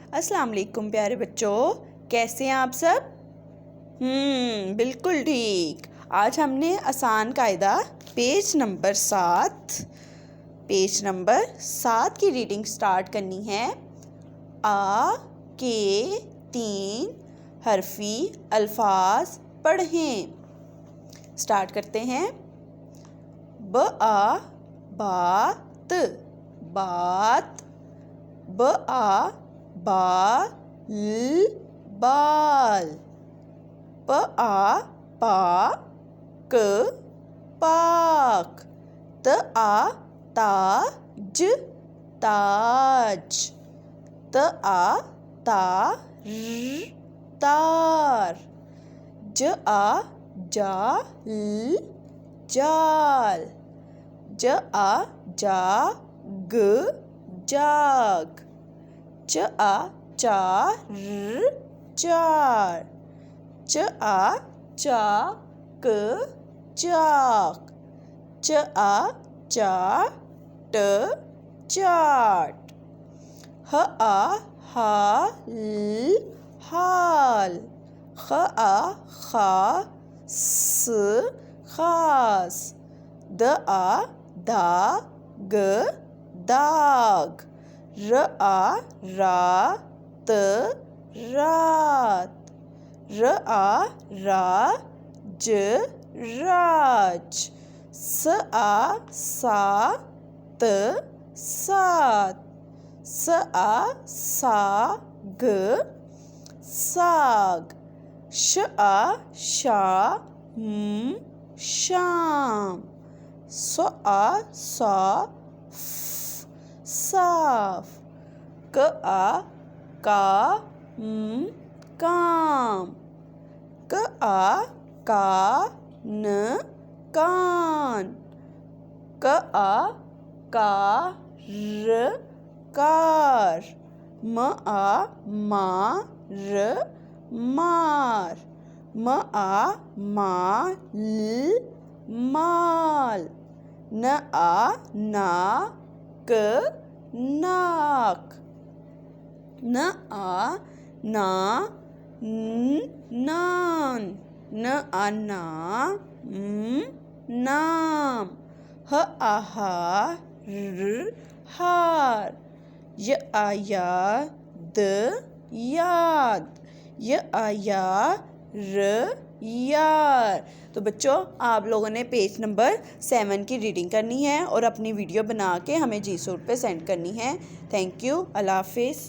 अस्सलाम वालेकुम प्यारे बच्चों, कैसे हैं आप सब? बिल्कुल ठीक। आज हमने आसान कायदा पेज नंबर 7 की रीडिंग स्टार्ट करनी है। आ के 3 हरफी अल्फाज पढ़ें। स्टार्ट करते हैं। ब आ बात बात, ब आ बाल बाल, प आ पाक पाक, त आ ताज ताज, त आ तार तार, ज आ जाल जाल, ज आ जाग जाग, च आ चार चार, च आ चाक चाक, च आ चाट चाट, ह आ हाल हाल, ख आ खास खास, द आ दाग दाग, र आ रात रात, र आ राज राज, स आ सात सात, स आ साग साग, श आ शाम शाम, स आ सौफ साफ, क आ काम काम, क आ कान कान, क आ कार कार, म आ मार मार, म आ माल माल, न आ नाक नाक, न आ नान नान, न आ नाम, ह आ हार हार, य आ याद याद, य आ यार यार। तो बच्चों, आप लोगों ने पेज नंबर 7 की रीडिंग करनी है और अपनी वीडियो बना के हमें जी सूट पे सेंड करनी है। Thank you. अल्लाह हाफिज़।